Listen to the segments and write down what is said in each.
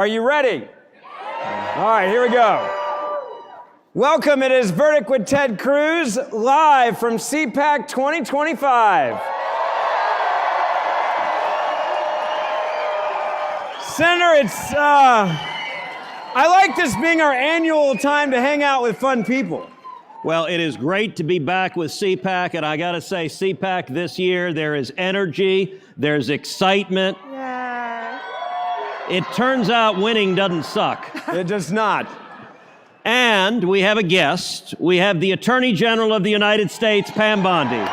Are you ready? All right, here we go. Welcome, it is Verdict with Ted Cruz, live from CPAC 2025. Senator, I like this being our annual time to hang out with fun people. Well, it is great to be back with CPAC, and I gotta say, CPAC this year, there is energy, there's excitement. Yeah. It turns out winning doesn't suck. It does not. And we have a guest. We have the Attorney General of the United States, Pam Bondi.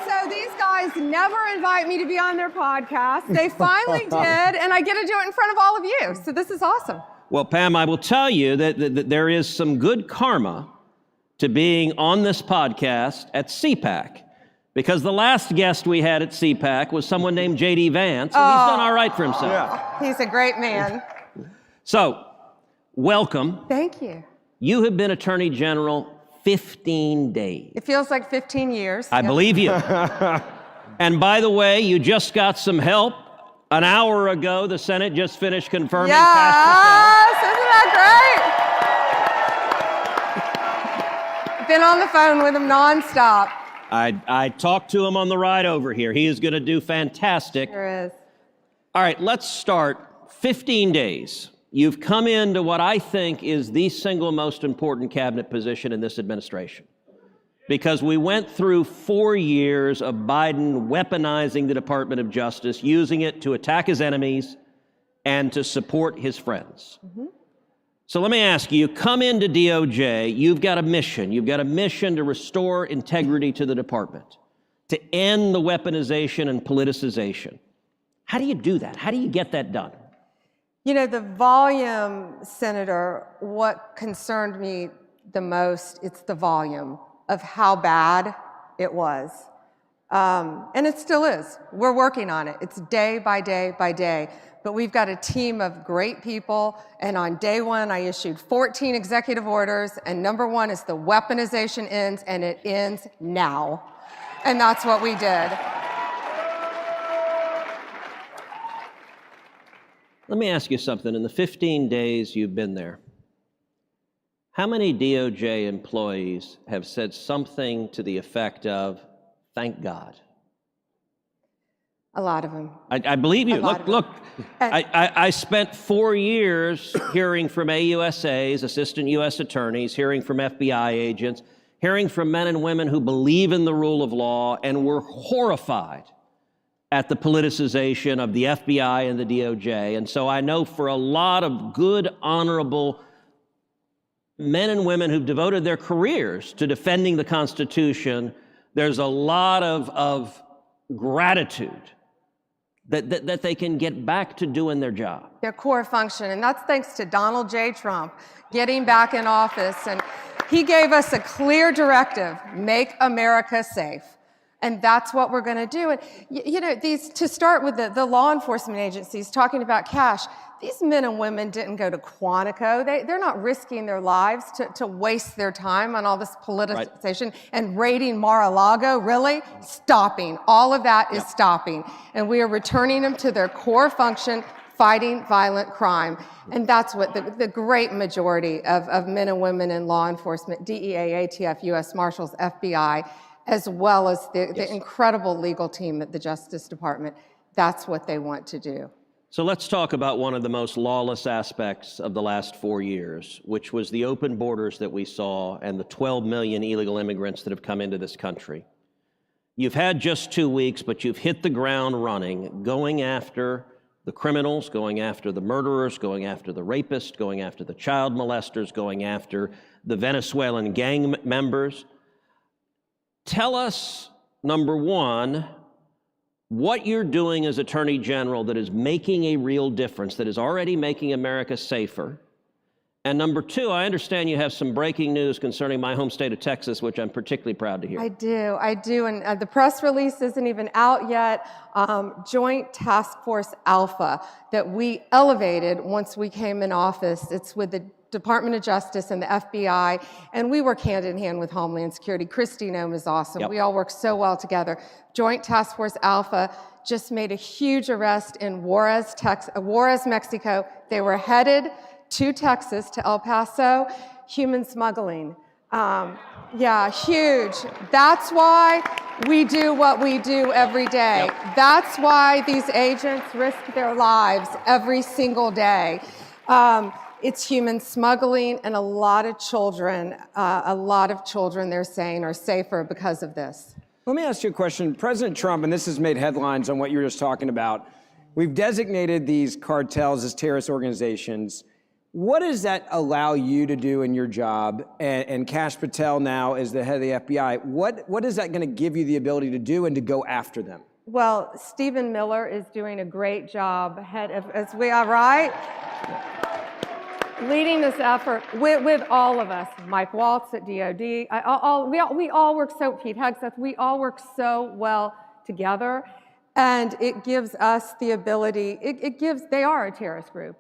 So these guys never invite me to be on their podcast. They finally did, and I get to do it in front of all of you. So this is awesome. Well, Pam, I will tell you that there is some good karma to being on this podcast at CPAC, because the last guest we had at CPAC was someone named J.D. Vance, and he's done all right for himself. Yeah. He's a great man. So, welcome. Thank you. You have been Attorney General 15 days. It feels like 15 years. I believe you. And by the way, you just got some help. An hour ago, the Senate just finished confirming Yes, isn't that great? Been on the phone with him nonstop. I talked to him on the ride over here. He is going to do fantastic. Sure is. All right, let's start. 15 days. You've come into what I think is the single most important cabinet position in this administration, because we went through 4 years of Biden weaponizing the Department of Justice, using it to attack his enemies and to support his friends. Mm-hmm. So let me ask you, come into DOJ, you've got a mission. You've got a mission to restore integrity to the department, to end the weaponization and politicization. How do you do that? How do you get that done? You know, the volume, Senator, what concerned me the most, it's the volume of how bad it was. And it still is. We're working on it. It's day by day by day. But we've got a team of great people, and on day one, I issued 14 executive orders, and number one is the weaponization ends, and it ends now. And that's what we did. Let me ask you something. In the 15 days you've been there, how many DOJ employees have said something to the effect of, thank God? A lot of them. I believe you. Look, I spent 4 years hearing from AUSAs, assistant U.S. attorneys, hearing from FBI agents, hearing from men and women who believe in the rule of law and were horrified at the politicization of the FBI and the DOJ. And so I know for a lot of good, honorable men and women who've devoted their careers to defending the Constitution, there's a lot of gratitude that they can get back to doing their job. Their core function, and that's thanks to Donald J. Trump getting back in office. And he gave us a clear directive, make America safe. And that's what we're going to do. And you know, to start with the law enforcement agencies talking about cash, these men and women didn't go to Quantico. They're not risking their lives to waste their time on all this politicization. Right. And raiding Mar-a-Lago, really? Stopping. All of that is stopping. And we are returning them to their core function, fighting violent crime. And that's what the great majority of men and women in law enforcement, DEA, ATF, U.S. Marshals, FBI, as well as the incredible legal team at the Justice Department, that's what they want to do. So let's talk about one of the most lawless aspects of the last 4 years, which was the open borders that we saw and the 12 million illegal immigrants that have come into this country. You've had just 2 weeks, but you've hit the ground running, going after the criminals, going after the murderers, going after the rapists, going after the child molesters, going after the Venezuelan gang members. Tell us, number one, what you're doing as Attorney General that is making a real difference, that is already making America safer. And number two, I understand you have some breaking news concerning my home state of Texas, which I'm particularly proud to hear. I do, and the press release isn't even out yet. Joint Task Force Alpha that we elevated once we came in office. It's with the Department of Justice and the FBI, and we work hand in hand with Homeland Security. Christy Nome is awesome. Yep. We all work so well together. Joint Task Force Alpha just made a huge arrest in Juarez, Mexico. They were headed to Texas, to El Paso, human smuggling. Yeah, huge. That's why we do what we do every day. Yep. That's why these agents risk their lives every single day. It's human smuggling, and a lot of children, they're saying, are safer because of this. Let me ask you a question. President Trump, and this has made headlines on what you were just talking about, we've designated these cartels as terrorist organizations. What does that allow you to do in your job? And Kash Patel now is the head of the FBI. What is that going to give you the ability to do and to go after them? Well, Stephen Miller is doing a great job, as we are, right? Leading this effort with all of us. Mike Waltz at DOD. We all work so, Pete Hegseth, we all work so well together. And it gives us the ability, they are a terrorist group.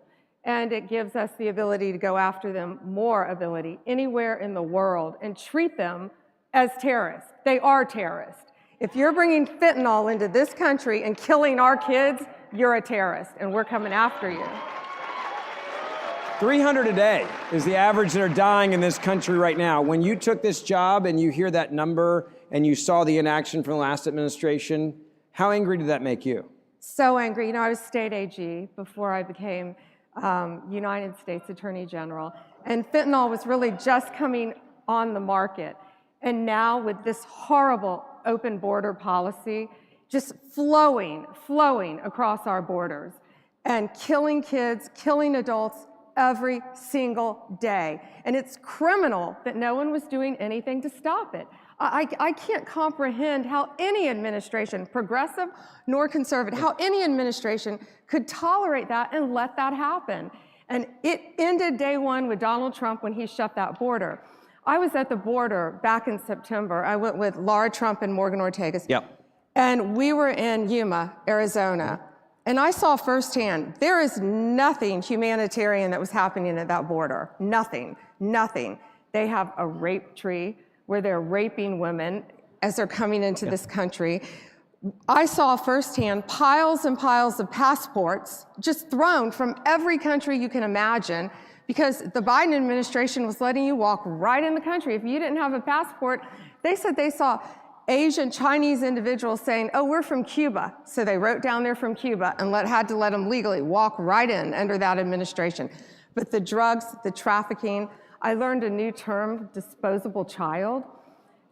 And it gives us the ability to go after them, more ability, anywhere in the world, and treat them as terrorists. They are terrorists. If you're bringing fentanyl into this country and killing our kids, you're a terrorist, and we're coming after you. 300 a day is the average that are dying in this country right now. When you took this job and you hear that number and you saw the inaction from the last administration, how angry did that make you? So angry. You know, I was state AG before I became United States Attorney General, and fentanyl was really just coming on the market. And now with this horrible open border policy just flowing across our borders and killing kids, killing adults every single day. And it's criminal that no one was doing anything to stop it. I can't comprehend how any administration, progressive nor conservative, how any administration could tolerate that and let that happen. And it ended day one with Donald Trump when he shut that border. I was at the border back in September. I went with Laura Trump and Morgan Ortega. Yep. And we were in Yuma, Arizona. And I saw firsthand, there is nothing humanitarian that was happening at that border. Nothing. They have a rape tree where they're raping women as they're coming into this country. I saw firsthand piles and piles of passports just thrown from every country you can imagine, because the Biden administration was letting you walk right in the country. If you didn't have a passport, they said they saw Asian, Chinese individuals saying, oh, we're from Cuba. So they wrote down they're from Cuba and had to let them legally walk right in under that administration. But the drugs, the trafficking, I learned a new term, disposable child.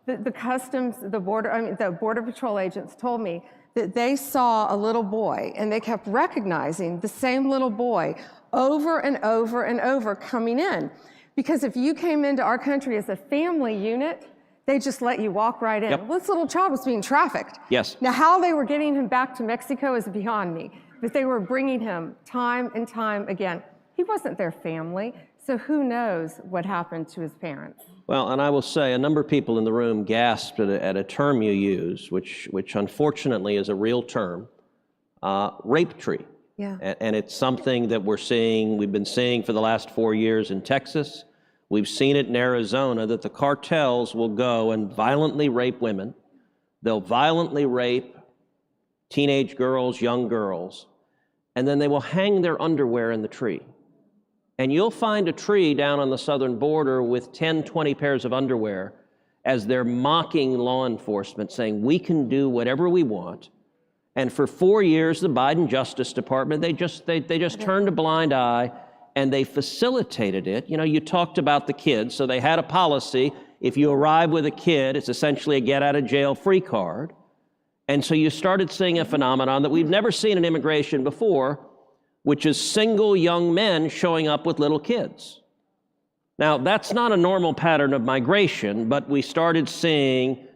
The customs, the Border Patrol agents told me that they saw a little boy and they kept recognizing the same little boy over and over and over coming in. Because if you came into our country as a family unit, they just let you walk right in. Yep. Well, this little child was being trafficked. Yes. Now, how they were getting him back to Mexico is beyond me, but they were bringing him time and time again. He wasn't their family, so who knows what happened to his parents. Well, and I will say a number of people in the room gasped at a term you use, which unfortunately is a real term, rape tree. Yeah. And it's something that we've been seeing for the last 4 years in Texas. We've seen it in Arizona, that the cartels will go and violently rape women. They'll violently rape teenage girls, young girls, and then they will hang their underwear in the tree. And you'll find a tree down on the southern border with 10, 20 pairs of underwear as they're mocking law enforcement, saying, we can do whatever we want. And for 4 years, the Biden Justice Department, they just turned a blind eye and they facilitated it. You know, you talked about the kids, so they had a policy. If you arrive with a kid, it's essentially a get-out-of-jail-free card. And so you started seeing a phenomenon that we've never seen in immigration before, which is single young men showing up with little kids. Now, that's not a normal pattern of migration, but we started seeing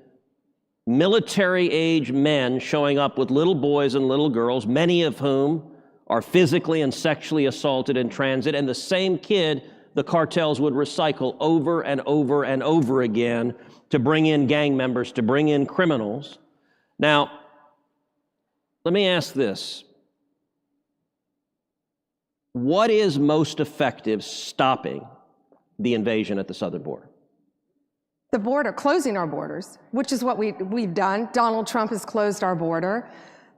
military-age men showing up with little boys and little girls, many of whom are physically and sexually assaulted in transit, and the same kid the cartels would recycle over and over and over again to bring in gang members, to bring in criminals. Now, let me ask this. What is most effective stopping the invasion at the southern border? The border, closing our borders, which is what we've done. Donald Trump has closed our border.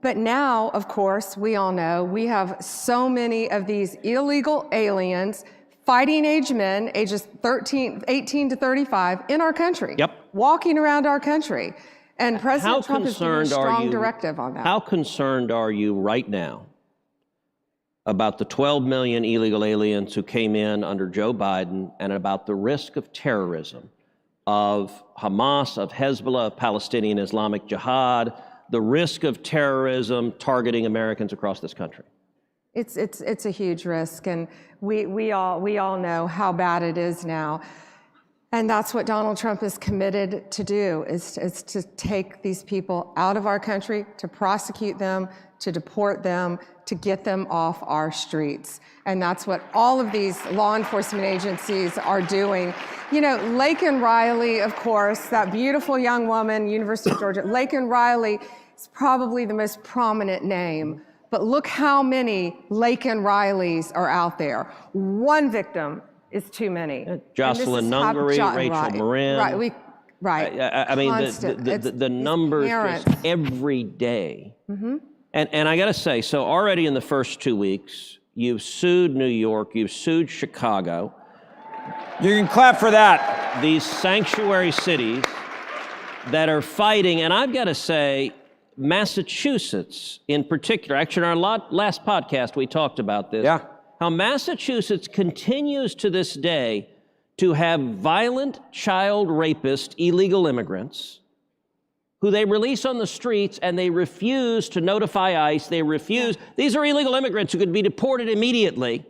But now, of course, we all know we have so many of these illegal aliens, fighting age men, ages 18 to 35, in our country. Yep. Walking around our country. And President Trump has given a strong directive on that. How concerned are you right now about the 12 million illegal aliens who came in under Joe Biden and about the risk of terrorism, of Hamas, of Hezbollah, of Palestinian Islamic Jihad, the risk of terrorism targeting Americans across this country? It's a huge risk, and we all know how bad it is now. And that's what Donald Trump is committed to do, is to take these people out of our country, to prosecute them, to deport them, to get them off our streets. And that's what all of these law enforcement agencies are doing. You know, Laken Riley, of course, that beautiful young woman, University of Georgia, Laken Riley is probably the most prominent name. But look how many Laken Rileys are out there. One victim is too many. Jocelyn Nungery, Rachel Marin. Right. I mean, the numbers just every day. Mm-hmm. And I got to say, so already in the first 2 weeks, you've sued New York, you've sued Chicago. You can clap for that. These sanctuary cities that are fighting, and I've got to say, Massachusetts in particular, actually in our last podcast we talked about this, how Massachusetts continues to this day to have violent child rapist illegal immigrants who they release on the streets and they refuse to notify ICE, they refuse. These are illegal immigrants who could be deported immediately,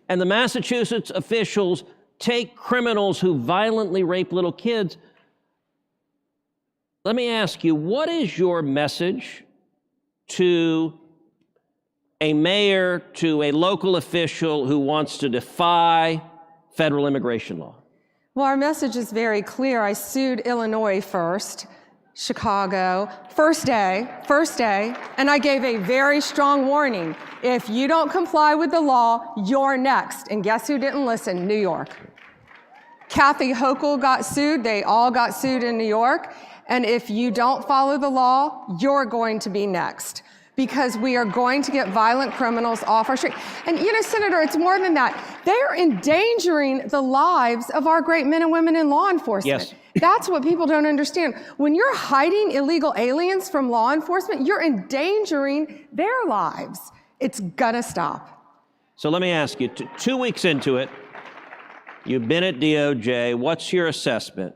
and the Massachusetts officials take criminals who violently rape little kids. Let me ask you, what is your message to a mayor, to a local official who wants to defy federal immigration law? Well, our message is very clear. I sued Illinois first, Chicago, first day, and I gave a very strong warning. If you don't comply with the law, you're next. And guess who didn't listen? New York. Kathy Hochul got sued. They all got sued in New York. And if you don't follow the law, you're going to be next, because we are going to get violent criminals off our street. And you know, Senator, it's more than that. They are endangering the lives of our great men and women in law enforcement. Yes. That's what people don't understand. When you're hiding illegal aliens from law enforcement, you're endangering their lives. It's gonna stop. So let me ask you, 2 weeks into it, you've been at DOJ. What's your assessment?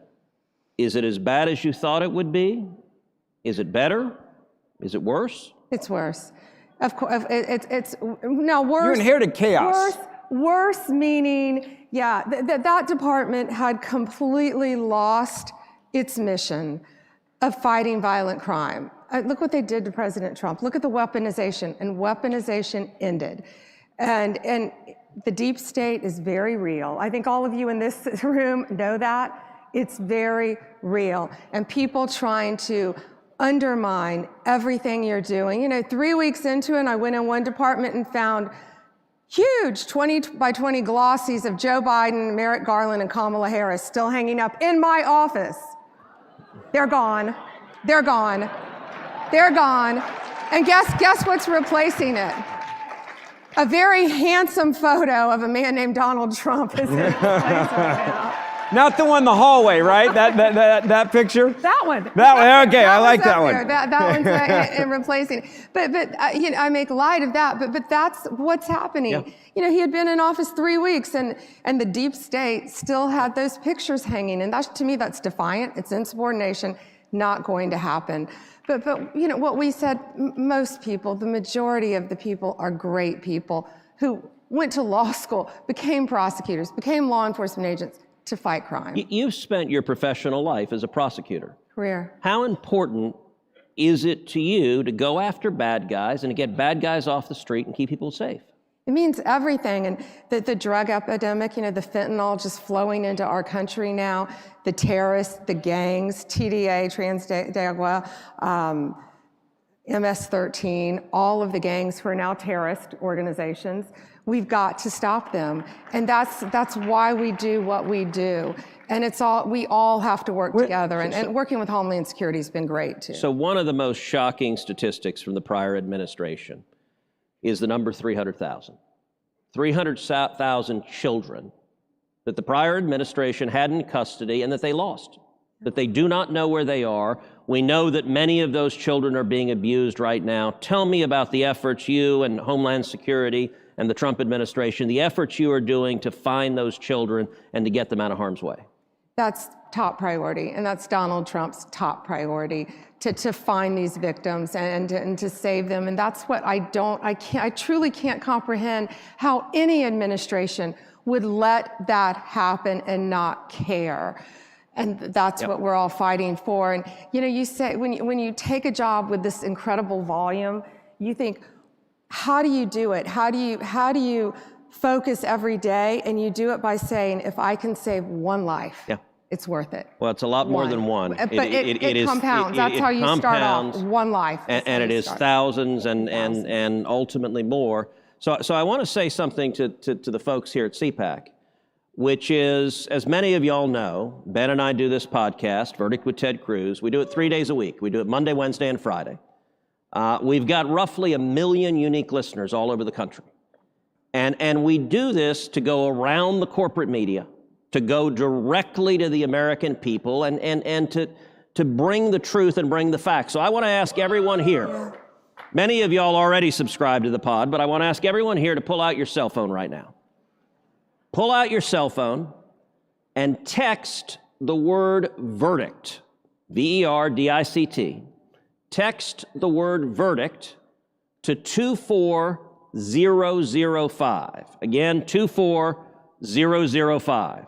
Is it as bad as you thought it would be? Is it better? Is it worse? It's worse. Of course, it's no worse. You inherited chaos. Worse meaning, yeah, that department had completely lost its mission of fighting violent crime. Look what they did to President Trump. Look at the weaponization, and weaponization ended. And the deep state is very real. I think all of you in this room know that. It's very real. And people trying to undermine everything you're doing. You know, 3 weeks into it, I went in one department and found huge 20 by 20 glossies of Joe Biden, Merrick Garland, and Kamala Harris still hanging up in my office. They're gone. They're gone. They're gone. And guess what's replacing it? A very handsome photo of a man named Donald Trump is in place right now. Not the one in the hallway, right? That picture? That one. That one, okay, I like that one. That one's replacing. But you know, I make light of that, but that's what's happening. Yeah. You know, he had been in office 3 weeks, and the deep state still had those pictures hanging, and to me, that's defiant. It's insubordination, not going to happen. But you know, what we said, most people, the majority of the people are great people who went to law school, became prosecutors, became law enforcement agents, to fight crime. You've spent your professional life as a prosecutor. Career. How important is it to you to go after bad guys and to get bad guys off the street and keep people safe? It means everything. And the drug epidemic, you know, the fentanyl just flowing into our country now, the terrorists, the gangs, TDA, Trans-Dagua, MS-13, all of the gangs who are now terrorist organizations. We've got to stop them. And that's why we do what we do. And we all have to work together. And working with Homeland Security has been great, too. So one of the most shocking statistics from the prior administration is the number 300,000. 300,000 children that the prior administration had in custody and that they lost, that they do not know where they are. We know that many of those children are being abused right now. Tell me about the efforts you and Homeland Security and the Trump administration, the efforts you are doing to find those children and to get them out of harm's way. That's top priority, and that's Donald Trump's top priority, to find these victims and to save them. And that's what I truly can't comprehend how any administration would let that happen and not care. And that's what we're all fighting for. And you say, when you take a job with this incredible volume, you think, how do you do it? How do you focus every day? And you do it by saying, if I can save one life, it's worth it. Well, it's a lot more than one. But it compounds. That's how you start off, one life. And it is thousands and ultimately more. So I want to say something to the folks here at CPAC, which is, as many of y'all know, Ben and I do this podcast, Verdict with Ted Cruz. We do it 3 days a week. We do it Monday, Wednesday, and Friday. We've got roughly 1 million unique listeners all over the country. And we do this to go around the corporate media, to go directly to the American people and to bring the truth and bring the facts. So I want to ask everyone here, many of y'all already subscribe to the pod, but I want to ask everyone here to pull out your cell phone right now. Pull out your cell phone and text the word verdict, VERDICT. Text the word verdict to 24005. Again, 24005.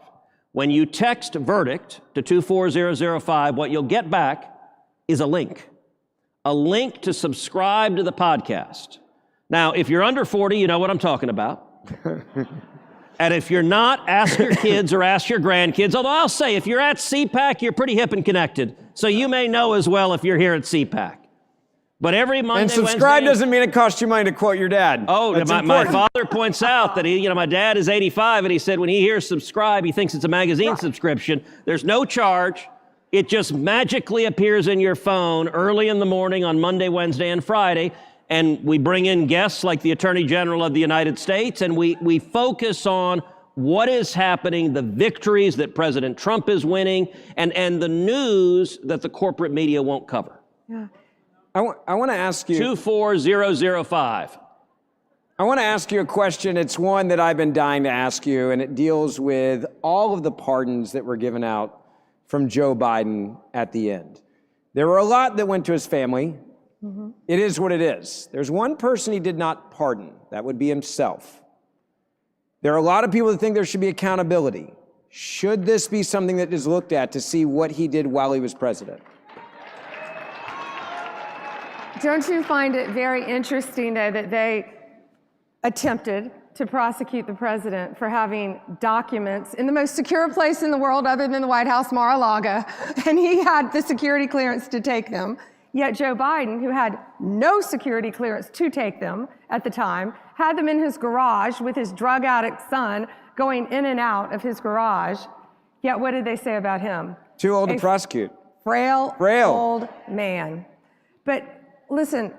When you text verdict to 24005, what you'll get back is a link to subscribe to the podcast. Now, if you're under 40, you know what I'm talking about. And if you're not, ask your kids or ask your grandkids. Although I'll say, if you're at CPAC, you're pretty hip and connected. So you may know as well if you're here at CPAC. But every Monday, and subscribe doesn't mean it costs you money, to quote your dad. Oh, my father points out that my dad is 85, and he said when he hears subscribe, he thinks it's a magazine subscription. There's no charge. It just magically appears in your phone early in the morning on Monday, Wednesday, and Friday. And we bring in guests like the Attorney General of the United States, and we focus on what is happening, the victories that President Trump is winning, and the news that the corporate media won't cover. Yeah. I want to ask you... 24005. I want to ask you a question. It's one that I've been dying to ask you, and it deals with all of the pardons that were given out from Joe Biden at the end. There were a lot that went to his family. Mm-hmm. It is what it is. There's one person he did not pardon. That would be himself. There are a lot of people that think there should be accountability. Should this be something that is looked at to see what he did while he was president? Don't you find it very interesting, though, that they attempted to prosecute the president for having documents in the most secure place in the world other than the White House, Mar-a-Lago, and he had the security clearance to take them, yet Joe Biden, who had no security clearance to take them at the time, had them in his garage with his drug addict son going in and out of his garage, yet what did they say about him? Too old to prosecute. Frail old man. But listen,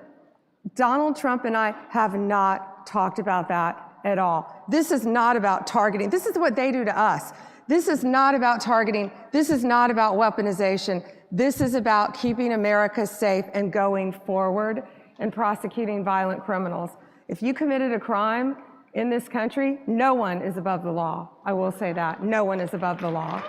Donald Trump and I have not talked about that at all. This is not about targeting. This is what they do to us. This is not about targeting. This is not about weaponization. This is about keeping America safe and going forward and prosecuting violent criminals. If you committed a crime in this country, no one is above the law. I will say that. No one is above the law.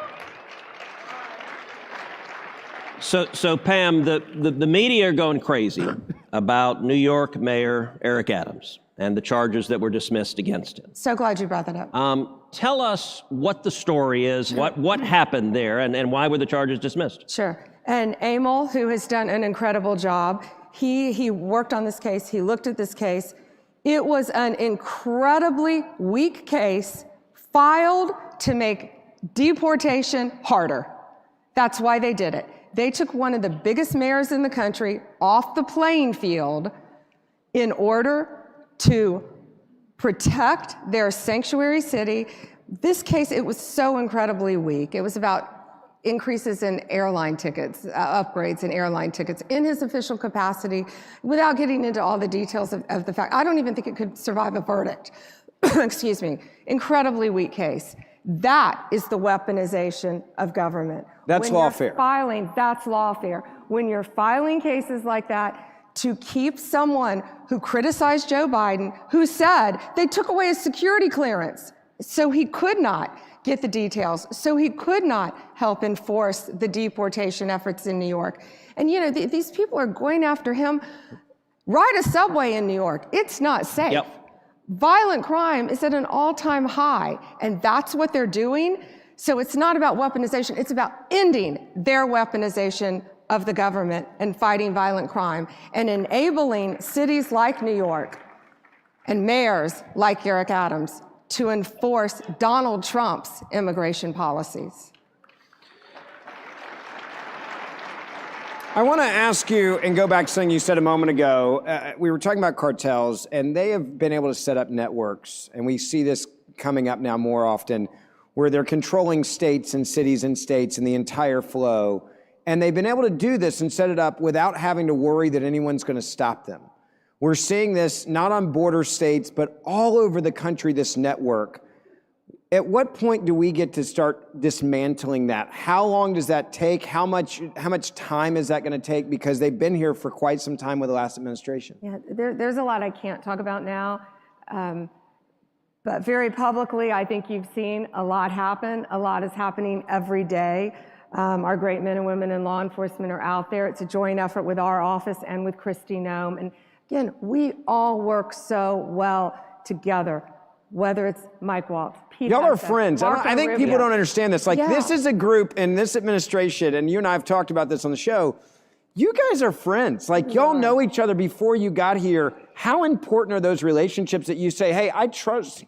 So Pam, the media are going crazy about New York Mayor Eric Adams and the charges that were dismissed against him. So glad you brought that up. Tell us what the story is, what happened there, and why were the charges dismissed? Sure. And Emil, who has done an incredible job, he worked on this case, he looked at this case. It was an incredibly weak case filed to make deportation harder. That's why they did it. They took one of the biggest mayors in the country off the playing field in order to protect their sanctuary city. This case, it was so incredibly weak. It was about increases in airline tickets, upgrades in airline tickets in his official capacity, without getting into all the details of the fact. I don't even think it could survive a verdict. Excuse me. Incredibly weak case. That is the weaponization of government. That's lawfare. That's lawfare. When you're filing cases like that to keep someone who criticized Joe Biden, who said they took away his security clearance, so he could not get the details, so he could not help enforce the deportation efforts in New York. And you know, these people are going after him. Ride a subway in New York. It's not safe. Yep. Violent crime is at an all-time high, and that's what they're doing. So it's not about weaponization, it's about ending their weaponization of the government and fighting violent crime and enabling cities like New York and mayors like Eric Adams to enforce Donald Trump's immigration policies. I want to ask you, and go back to something you said a moment ago. We were talking about cartels, and they have been able to set up networks, and we see this coming up now more often, where they're controlling states and cities and states and the entire flow. And they've been able to do this and set it up without having to worry that anyone's going to stop them. We're seeing this not on border states, but all over the country, this network. At what point do we get to start dismantling that? How long does that take? How much time is that going to take? Because they've been here for quite some time with the last administration. Yeah, there's a lot I can't talk about now. But very publicly, I think you've seen a lot happen. A lot is happening every day. Our great men and women in law enforcement are out there. It's a joint effort with our office and with Kristi Noem. And again, we all work so well together, whether it's Mike Waltz, Pete Y'all are Hudson, friends. Marco I think Rubio. people don't understand this. Like, Yeah. this is a group in this administration, and you and I have talked about this on the show. You guys are friends. Like, y'all know each other before you got here. How important are those relationships that you say, hey, I trust,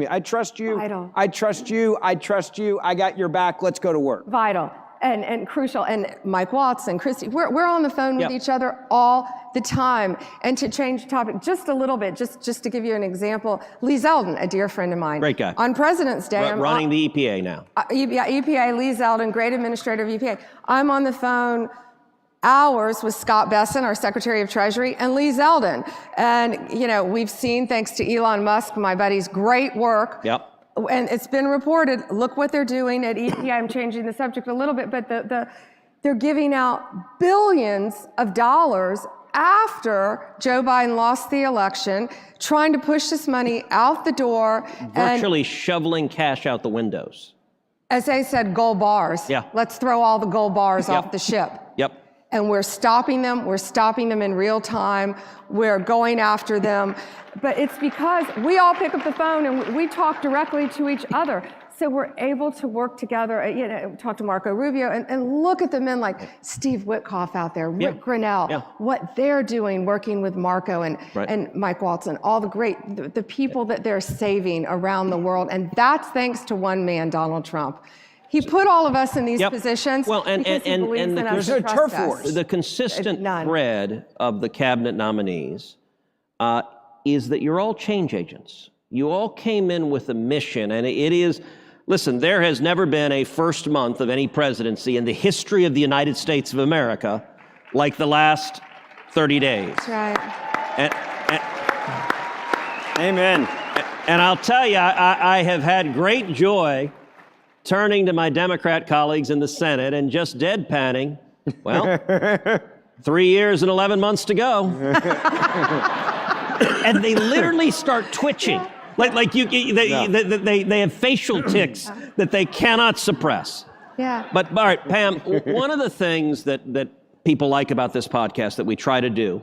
I trust you. Vital. I trust you. I trust you. I got your back. Let's go to work. Vital and crucial. And Mike Waltz and Kristi, we're on the phone with Yep. each other all the time. And to change the topic just a little bit, just to give you an example, Lee Zeldin, a dear friend of mine. Great guy. On President's Day. Running the EPA now. EPA, Lee Zeldin, great administrator of EPA. I'm on the phone hours with Scott Besson, our Secretary of Treasury, and Lee Zeldin. And, you know, we've seen, thanks to Elon Musk, my buddy's great work. Yep. And it's been reported, look what they're doing at EPA. I'm changing the subject a little bit, but they're giving out billions of dollars after Joe Biden lost the election, trying to push this money out the door. Virtually shoveling cash out the windows. As they said, gold bars. Yeah. Let's throw all the gold bars Yep. off the ship. Yep. And we're stopping them. We're stopping them in real time. We're going after them. But it's because we all pick up the phone and we talk directly to each other. So we're able to work together, you know, talk to Marco Rubio and look at the men like Steve Witkoff out there, Rick Grinnell, what they're doing working with Marco and Mike Waltz and all the people that they're saving around the world. And that's thanks to one man, Donald Trump. He put all of us in these positions because he believes in us there's and no turf trusts wars. us. The consistent thread of the cabinet nominees is that you're all change agents. You all came in with a mission, and it is, listen, there has never been a first month of any presidency in the history of the United States of America like the last 30 days. That's right. Amen. And I'll tell you, I have had great joy turning to my Democrat colleagues in the Senate and just deadpanning, well, 3 years and 11 months to go. And they literally start twitching. Like they have facial tics that they cannot suppress. Yeah. But all right, Pam, one of the things that people like about this podcast that we try to do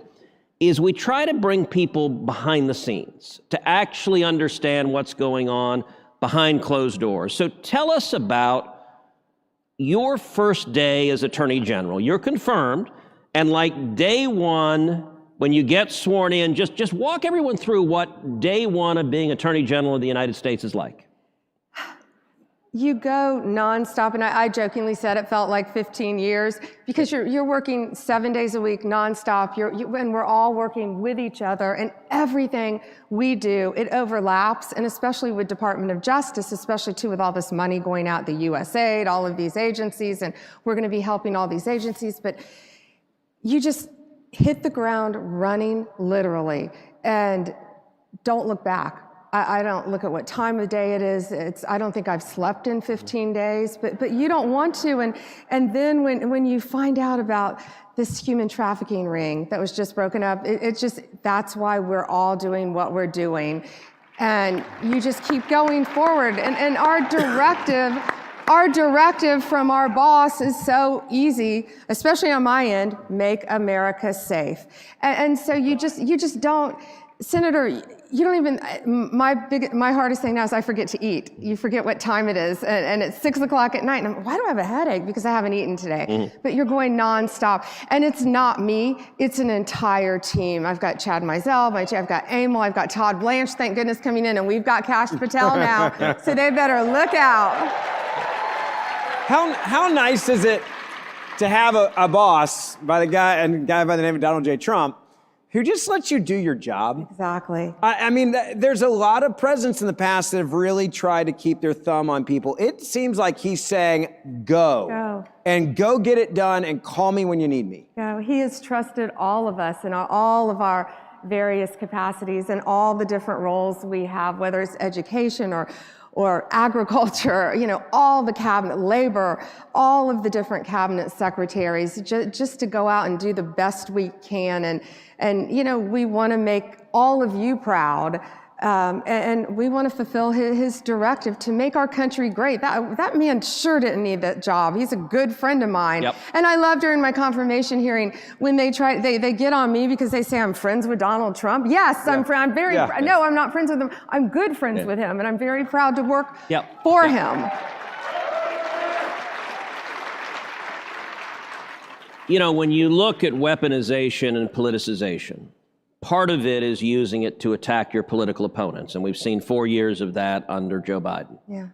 is we try to bring people behind the scenes to actually understand what's going on behind closed doors. So tell us about your first day as Attorney General. You're confirmed, and like day one, when you get sworn in, just walk everyone through what day one of being Attorney General of the United States is like. you go nonstop, and I jokingly said it felt like 15 years because you're working 7 days a week nonstop. And we're all working with each other, and everything we do, it overlaps, and especially with Department of Justice, especially too with all this money going out, the USAID, all of these agencies, and we're going to be helping all these agencies, but you just hit the ground running, literally, and don't look back. I don't look at what time of day it is. I don't think I've slept in 15 days, but you don't want to. And then when you find out about this human trafficking ring that was just broken up, that's why we're all doing what we're doing. And you just keep going forward. And our directive from our boss is so easy, especially on my end: make America safe. And so you just don't, Senator, you don't even, my hardest thing now is I forget to eat. You forget what time it is, and it's 6 o'clock at night, and why do I have a headache? Because I haven't eaten today. But you're going nonstop. And it's not me, it's an entire team. I've got Chad Mizell, I've got Emil, I've got Todd Blanche, thank goodness, coming in, and we've got Kash Patel now, so they better look out. How nice is it to have a boss by the guy by the name of Donald J. Trump, who just lets you do your job? Exactly. I mean, there's a lot of presidents in the past that have really tried to keep their thumb on people. It seems like he's saying, go. And go get it done, and call me when you need me. Go. He has trusted all of us in all of our various capacities and all the different roles we have, whether it's education or agriculture, all the cabinet, labor, all of the different cabinet secretaries, just to go out and do the best we can. And we want to make all of you proud, and we want to fulfill his directive to make our country great. That man sure didn't need that job. He's a good friend of mine. Yep. And I love during my confirmation hearing when they get on me because they say I'm friends with Donald Trump. Yes, I'm very, no, I'm not friends with him. I'm good friends with him, and I'm very proud to work for him. When you look at weaponization and politicization, part of it is using it to attack your political opponents, and we've seen 4 years of that under Joe Biden. Yeah.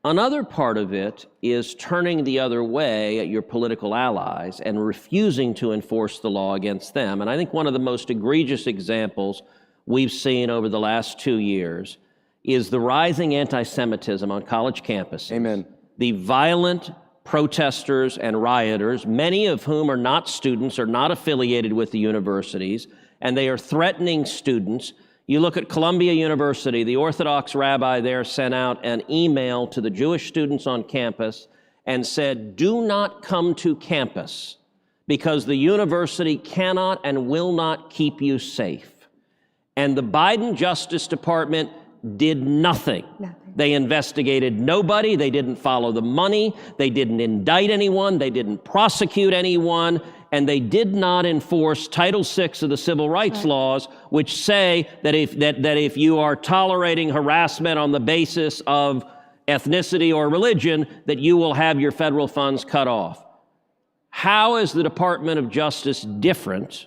Another part of it is turning the other way at your political allies and refusing to enforce the law against them. And I think one of the most egregious examples we've seen over the last 2 years is the rising anti-Semitism on college campuses. Amen. The violent protesters and rioters, many of whom are not students or not affiliated with the universities, and they are threatening students. You look at Columbia University, the Orthodox rabbi there sent out an email to the Jewish students on campus and said, do not come to campus because the university cannot and will not keep you safe. And the Biden Justice Department did nothing. They investigated nobody. They didn't follow the money. They didn't indict anyone. They didn't prosecute anyone. And they did not enforce Title VI of the Civil Rights laws, which say that if you are tolerating harassment on the basis of ethnicity or religion, that you will have your federal funds cut off. How is the Department of Justice different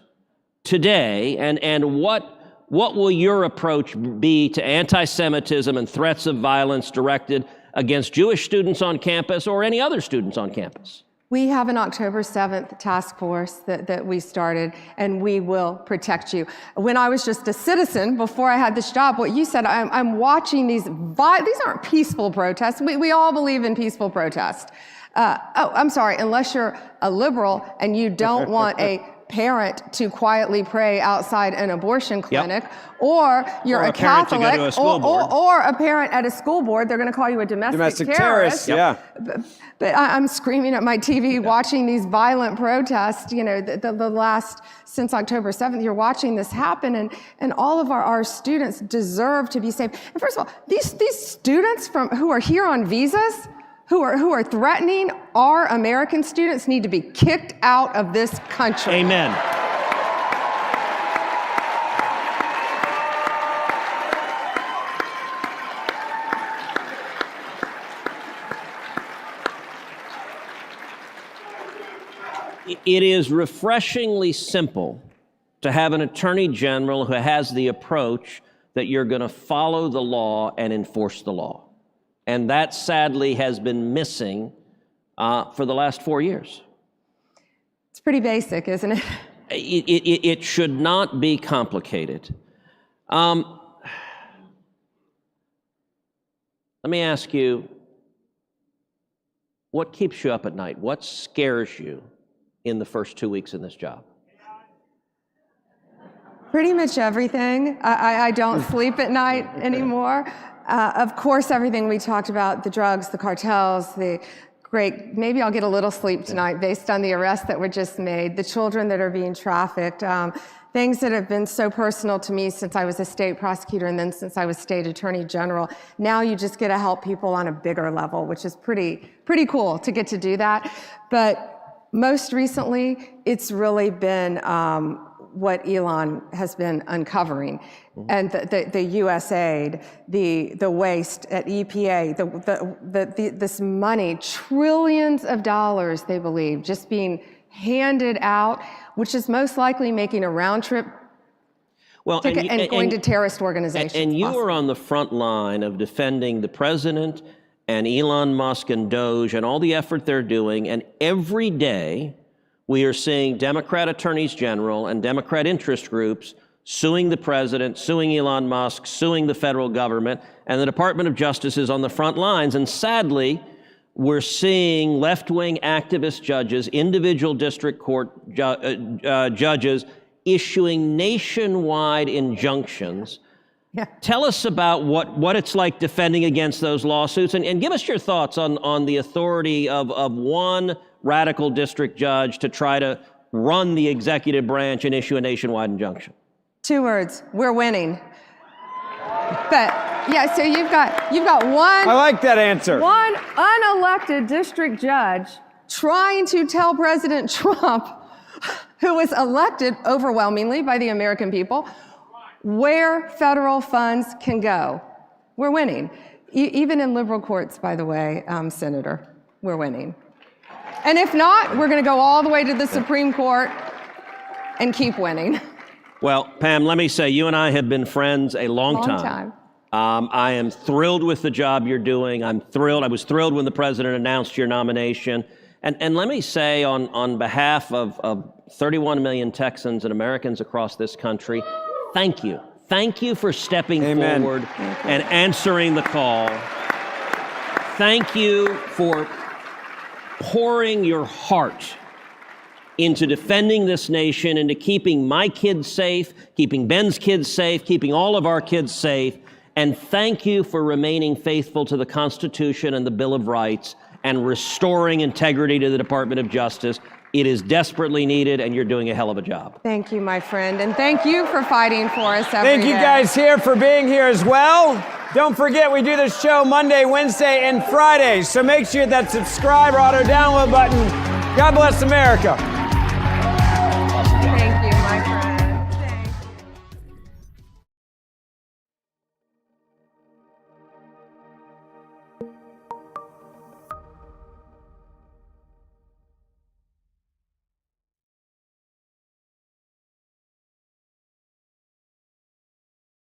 today, and what will your approach be to anti-Semitism and threats of violence directed against Jewish students on campus or any other students on campus? We have an October 7th task force that we started, and we will protect you. When I was just a citizen, before I had this job, what you said, I'm watching these aren't peaceful protests. We all believe in peaceful protest. I'm sorry, unless you're a liberal and you don't want a parent to quietly pray outside an abortion clinic, or you're a Catholic, or a parent at a school board, they're going to call you a domestic terrorist. But I'm screaming at my TV watching these violent protests, the last, since October 7th, you're watching this happen, and all of our students deserve to be safe. And first of all, these students who are here on visas, who are threatening our American students, need to be kicked out of this country. Amen. It is refreshingly simple to have an attorney general who has the approach that you're going to follow the law and enforce the law. And that sadly has been missing for the last 4 years. It's pretty basic, isn't it? It should not be complicated. Let me ask you, what keeps you up at night? What scares you in the first 2 weeks in this job? Pretty much everything. I don't sleep at night anymore. Of course, everything we talked about, the drugs, the cartels, the great, maybe I'll get a little sleep tonight based on the arrests that were just made, the children that are being trafficked, things that have been so personal to me since I was a state prosecutor and then since I was state attorney general. Now you just get to help people on a bigger level, which is pretty cool to get to do that. But most recently, it's really been what Elon has been uncovering, and the USAID, the waste at EPA, this money, trillions of dollars, they believe, just being handed out, which is most likely making a round trip ticket and going to terrorist organizations. And you are on the front line of defending the president and Elon Musk and Doge and all the effort they're doing, and every day we are seeing Democrat attorneys general and Democrat interest groups suing the president, suing Elon Musk, suing the federal government, and the Department of Justice is on the front lines. And sadly, we're seeing left-wing activist judges, individual district court judges, issuing nationwide injunctions. Yeah. Tell us about what it's like defending against those lawsuits, and give us your thoughts on the authority of one radical district judge to try to run the executive branch and issue a nationwide injunction. 2 words: we're winning. But yeah, so you've got one. I like that answer. One unelected district judge trying to tell President Trump, who was elected overwhelmingly by the American people, where federal funds can go. We're winning. Even in liberal courts, by the way, Senator, we're winning. And if not, we're going to go all the way to the Supreme Court and keep winning. Well, Pam, let me say, you and I have been friends a long time. I am thrilled with the job you're doing. I'm thrilled. I was thrilled when the president announced your nomination. And let me say on behalf of 31 million Texans and Americans across this country, thank you. Thank you for stepping forward and answering the call. Thank you for pouring your heart into defending this nation, into keeping my kids safe, keeping Ben's kids safe, keeping all of our kids safe. And thank you for remaining faithful to the Constitution and the Bill of Rights and restoring integrity to the Department of Justice. It is desperately needed, and you're doing a hell of a job. Thank you, my friend, and thank you for fighting for us every day. Thank you guys here for being here as well. Don't forget, we do this show Monday, Wednesday, and Friday, so make sure that subscribe or auto-download button. God bless America.